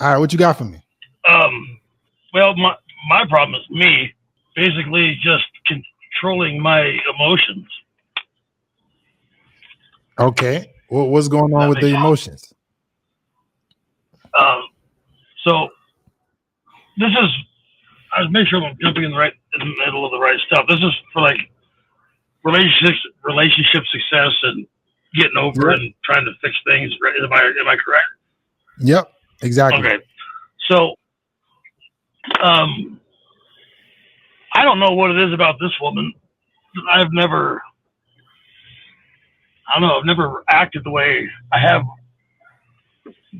All right, what you got for me? Well, my problem is me basically just controlling my emotions. Okay. What's going on That with makes the sense. emotions? So this is, I was making sure I'm jumping in the middle of the right stuff. This is for like relationship success and getting over Yep. and trying to fix things. Am I correct? Yep. Exactly. Okay. So, I don't know what it is about this woman. I've never, I don't know, I've never acted the way I have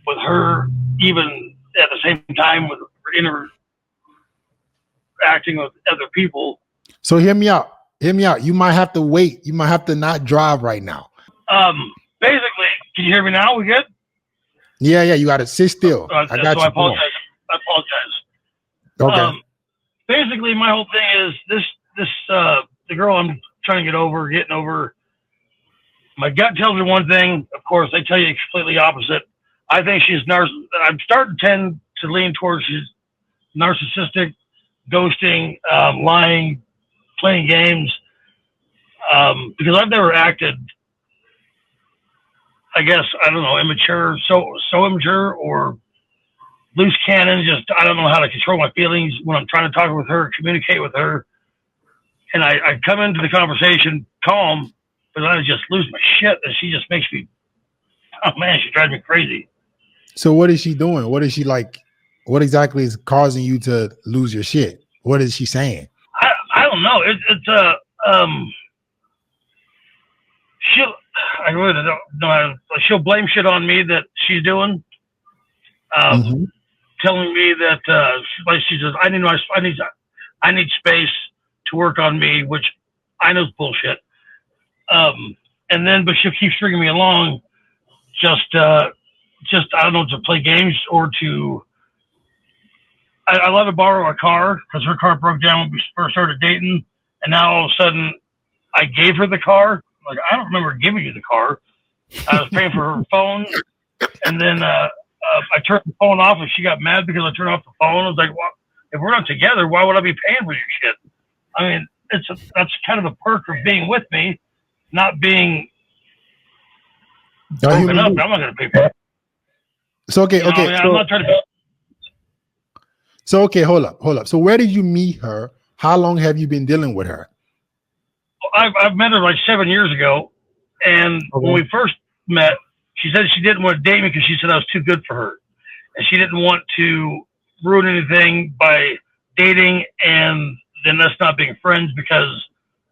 with her, even at the same time with interacting with other people. So hear me out. Hear me out. You might have to wait. You might have to not drive right now. Basically, can you hear me now? We good? Yeah. You got to sit still. I got so you. I apologize. Okay. Basically, my whole thing is the girl I'm trying to getting over. My gut tells me one thing. Of course, they tell you completely opposite. I think she's I'm starting to tend to lean towards she's narcissistic, ghosting, lying, playing games. Because I've never acted, I guess, I don't know, immature, so immature or loose cannon. Just I don't know how to control my feelings when I'm trying to talk with her, communicate with her, and I come into the conversation calm, but then I just lose my shit, and she just makes me, oh man, she drives me crazy. So what is she doing? What is she like? What exactly is causing you to lose your shit? What is she saying? I don't know. I really don't know. She'll blame shit on me that she's doing. Telling me that she says I need space to work on me, which I know is bullshit. And then, but she'll keep stringing me along, just I don't know, to play games or to. I let her borrow a car because her car broke down when we first started dating, and now all of a sudden I gave her the car. Like, I don't remember giving you the car. I was paying for her phone, and then I turned the phone off, and she got mad because I turned off the phone. I was like, well, if we're not together, why would I be paying for your shit? I mean, that's kind of a perk of being with me, not being broken up. I'm not going to pay for it. So, okay. I mean, I'm not trying to. So, okay, hold up. So where did you meet her? How long have you been dealing with her? I've met her like 7 years ago, and when we first met, she said she didn't want to date me because she said I was too good for her, and she didn't want to ruin anything by dating and then us not being friends because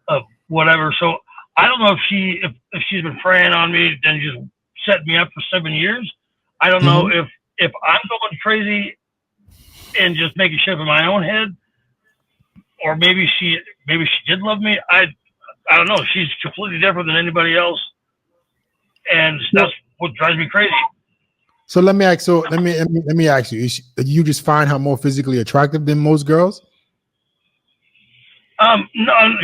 of whatever. So I don't know if she's been preying on me and just set me up for 7 years. I don't know if I'm going crazy and just making shit up in my own head, or maybe she did love me. I don't know. She's completely different than anybody else, and that's what drives me crazy. So let me ask you: you just find her more physically attractive than most girls? No,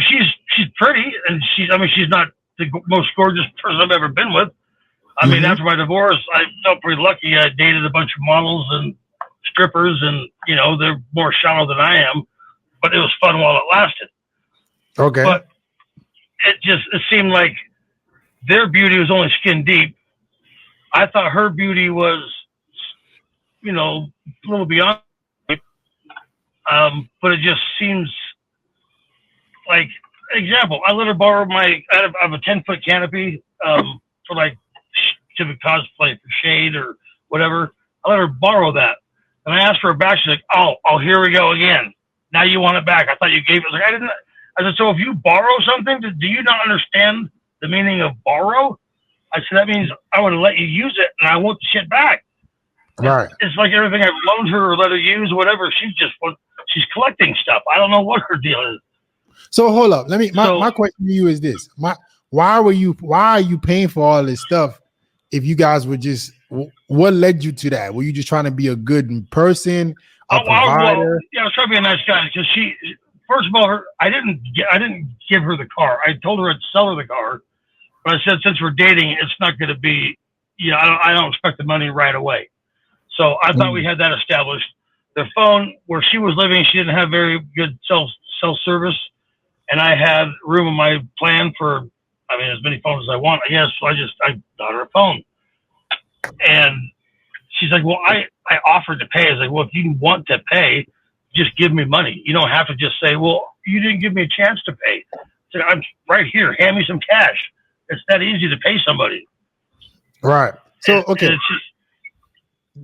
she's pretty, and she's not the most gorgeous person I've ever been with. I mean, after my divorce, I felt pretty lucky. I dated a bunch of models and strippers, and they're more shallow than I am, but it was fun while it lasted. Okay. But it seemed like their beauty was only skin deep. I thought her beauty was, a little beyond. But it just seems like, example, I let her borrow I have a 10-foot canopy for like to cosplay for shade or whatever. I let her borrow that. And I asked for it back. She's like, oh, here we go again. Now you want it back. I thought you gave it. I was like, I didn't. I said, so if you borrow something, do you not understand the meaning of borrow? I said, that means I would let you use it and I want the shit back. Right. It's like everything I've loaned her or let her use, whatever. She's collecting stuff. I don't know what her deal is. So hold up. My question to you is this. Why are you paying for all this stuff if you guys were just, what led you to that? Were you just trying to be a good person, provider? I was trying to be a nice guy because first of all, I didn't give her the car. I told her I'd sell her the car, but I said, since we're dating, it's not going to be, I don't expect the money right away. So I thought we had that established. The phone where she was living, she didn't have very good cell service, and I had room in my plan for, I mean, as many phones as I want, I guess. So I got her a phone, and she's like, "Well, I offered to pay." I was like, "Well, if you want to pay, just give me money. You don't have to just say, well, you didn't give me a chance to pay." I said, "I'm right here. Hand me some cash." It's that easy to pay somebody. Right. So, okay.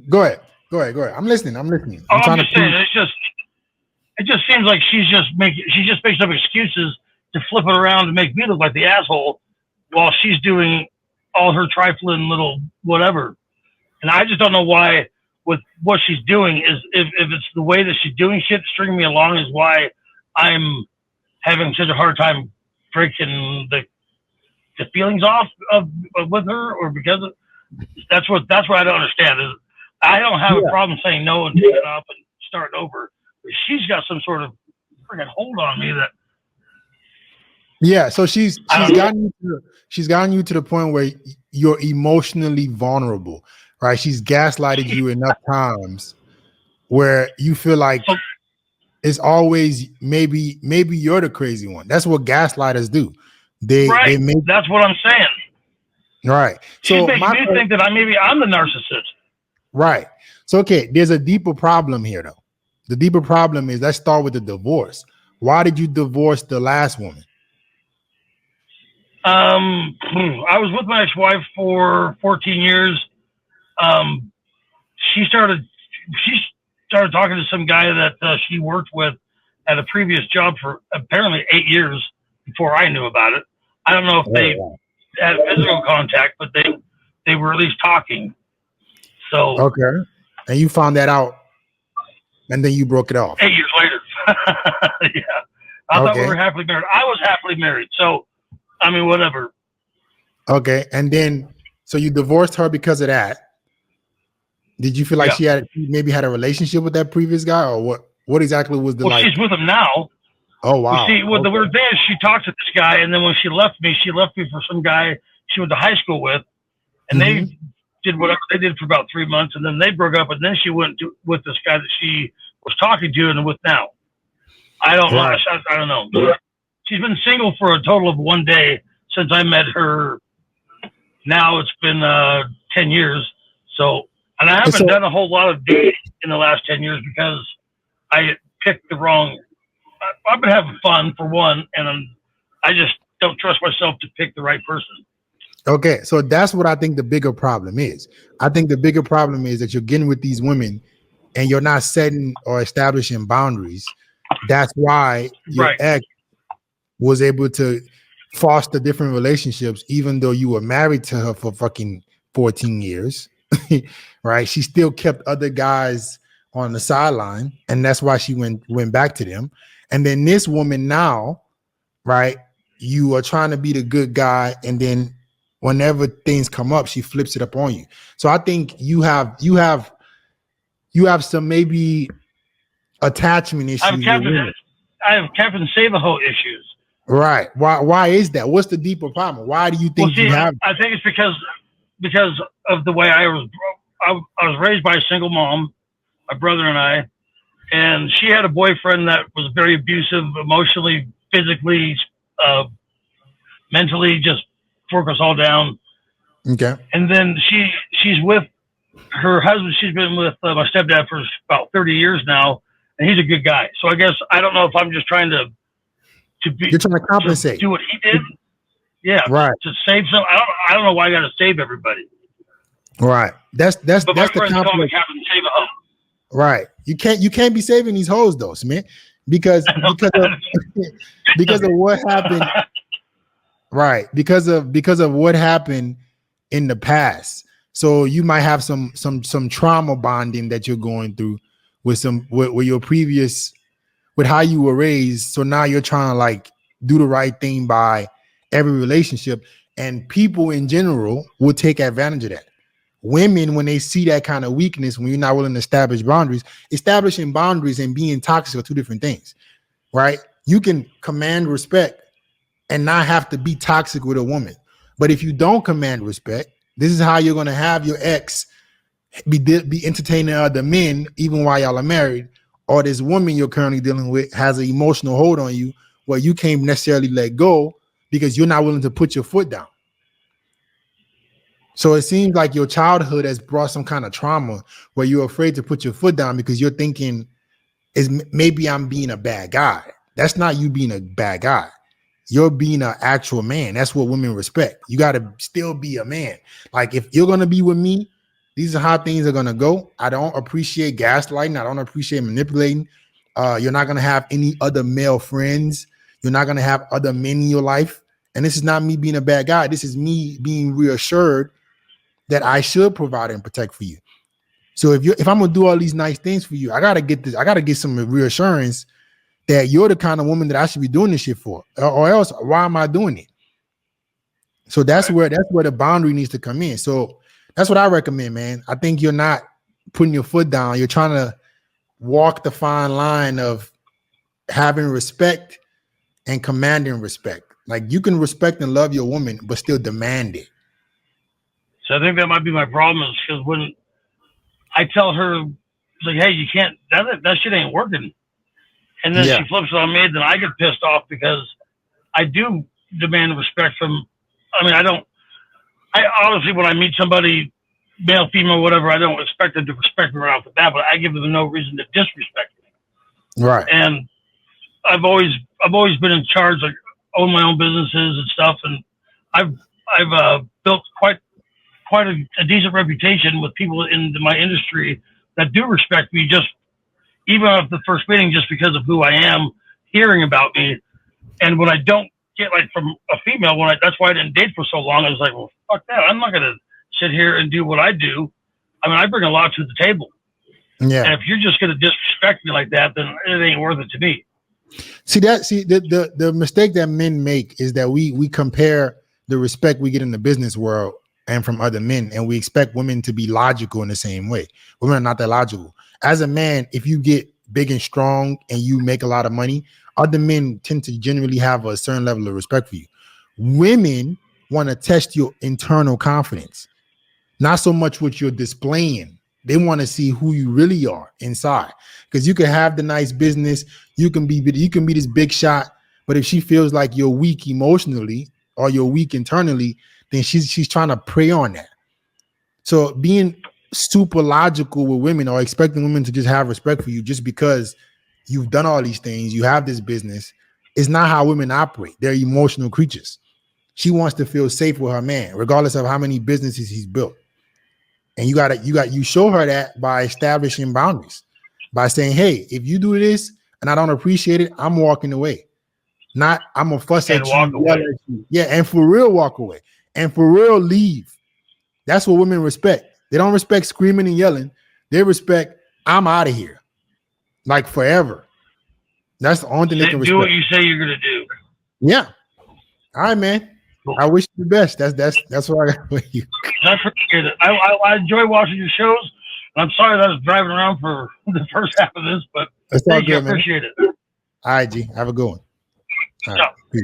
Go ahead. I'm listening. I'm just saying, it just seems like she just makes up excuses to flip it around to make me look like the asshole while she's doing all her trifling little whatever. And I just don't know why with what she's doing is if it's the way that she's doing shit, stringing me along is why I'm having such a hard time breaking the feelings off of with her, or because of, that's what I don't understand is I don't have a problem saying no and taking it up and starting over. But she's got some sort of freaking hold on me that. Yeah, so she's gotten you to the point where you're emotionally vulnerable, right? She's gaslighted you enough times where you feel like it's always maybe you're the crazy one. That's what gaslighters do. They make. That's what I'm saying. Right. So she's making me think that I'm the narcissist. Right. So okay, there's a deeper problem here though. The deeper problem is, let's start with the divorce. Why did you divorce the last woman? I was with my ex-wife for 14 years. She started talking to some guy that she worked with at a previous job for apparently 8 years before I knew about it. I don't know if they had physical contact, but they were at least talking. So okay, and you found that out, and then you broke it off 8 years later. Yeah, I thought we were happily married. I was happily married, so I mean, whatever. Okay, and then so you divorced her because of that. Did you feel like she maybe had a relationship with that previous guy, or what? What exactly was the like? She's with him now. Oh wow! You see, the weird thing is, she talked to this guy, and then when she left me for some guy she went to high school with, and they did whatever they did for about 3 months, and then they broke up, and then she went with this guy that she was talking to and with now. I don't know. I don't know. She's been single for a total of 1 day since I met her. Now it's been 10 years. So, and I haven't done a whole lot of dating in the last 10 years because I picked the wrong. I've been having fun for one, and I just don't trust myself to pick the right person. Okay, so that's what I think the bigger problem is. I think the bigger problem is that you're getting with these women and you're not setting or establishing boundaries. That's why your ex was able to foster different relationships, even though you were married to her for fucking 14 years, right? She still kept other guys on the sideline, and that's why she went back to them. And then this woman now, right? You are trying to be the good guy, and then whenever things come up, she flips it up on you. So I think you have some maybe attachment issues. I have Captain Save-A-Ho issues. Right. Why is that? What's the deeper problem? Why do you think you have? I think it's because of the way I was raised by a single mom, my brother and I, and she had a boyfriend that was very abusive, emotionally, physically, mentally, just broke us all down. Okay. And then she's with her husband. She's been with my stepdad for about 30 years now, and he's a good guy. So I guess I don't know if I'm just trying to be. You're trying to compensate. To do what he did. Yeah. Right. To save some. I don't know why I got to save everybody. Right. That's the compensation. Captain Save-A-Ho. Right. You can't be saving these hoes though, man, because of what happened. Right. Because of what happened in the past. So you might have some trauma bonding that you're going through with your previous, with how you were raised. So now you're trying to like do the right thing by every relationship, and people in general will take advantage of that. Women, when they see that kind of weakness, when you're not willing to establish boundaries, establishing boundaries and being toxic are two different things, right? You can command respect and not have to be toxic with a woman. But if you don't command respect, this is how you're going to have your ex be entertaining other men even while y'all are married, or this woman you're currently dealing with has an emotional hold on you where you can't necessarily let go because you're not willing to put your foot down. So it seems like your childhood has brought some kind of trauma where you're afraid to put your foot down because you're thinking maybe I'm being a bad guy. That's not you being a bad guy. You're being an actual man. That's what women respect. You got to still be a man. Like, if you're going to be with me, these are how things are going to go. I don't appreciate gaslighting. I don't appreciate manipulating. You're not going to have any other male friends. You're not going to have other men in your life. And this is not me being a bad guy. This is me being reassured that I should provide and protect for you. So if I'm going to do all these nice things for you, I got to get this. I got to get some reassurance that you're the kind of woman that I should be doing this shit for, or else why am I doing it? So that's where the boundary needs to come in. So that's what I recommend, man. I think you're not putting your foot down. You're trying to walk the fine line of having respect and commanding respect. Like, you can respect and love your woman, but still demand it. So I think that might be my problem, is because when I tell her, like, hey, you can't, that shit ain't working. And then she flips it on me, then I get pissed off because I do demand respect from, I obviously, when I meet somebody, male, female, whatever, I don't expect them to respect me right off the bat, but I give them no reason to disrespect me. Right. And I've always been in charge, like, own my own businesses and stuff. And I've built quite a decent reputation with people in my industry that do respect me, just even at the first meeting, just because of who I am, hearing about me. And when I don't get, like, from a female, that's why I didn't date for so long. I was like, well, fuck that. I'm not going to sit here and do what I do. I mean, I bring a lot to the table. Yeah. And if you're just going to disrespect me like that, then it ain't worth it to me. The mistake that men make is that we compare the respect we get in the business world and from other men, and we expect women to be logical in the same way. Women are not that logical. As a man, if you get big and strong and you make a lot of money, other men tend to generally have a certain level of respect for you. Women want to test your internal confidence, not so much what you're displaying. They want to see who you really are inside, because you can have the nice business, you can be this big shot, but if she feels like you're weak emotionally or you're weak internally, then she's trying to prey on that. So being super logical with women or expecting women to just have respect for you just because you've done all these things, you have this business, is not how women operate. They're emotional creatures. She wants to feel safe with her man, regardless of how many businesses he's built. And you show her that by establishing boundaries, by saying, hey, if you do this and I don't appreciate it, I'm walking away. Not I'm gonna fuss at you, yell at you. Yeah, and for real walk away. And for real leave. That's what women respect. They don't respect screaming and yelling. They respect, I'm out of here. Like, forever. That's the only thing they can respect. Do what you say you're gonna do. Yeah. All right, man. Cool. I wish you the best. That's what I got for you. I appreciate it. I enjoy watching your shows. I'm sorry that I was driving around for the first half of this, but thank you. I appreciate it. All right, G. Have a good one. All right. Peace.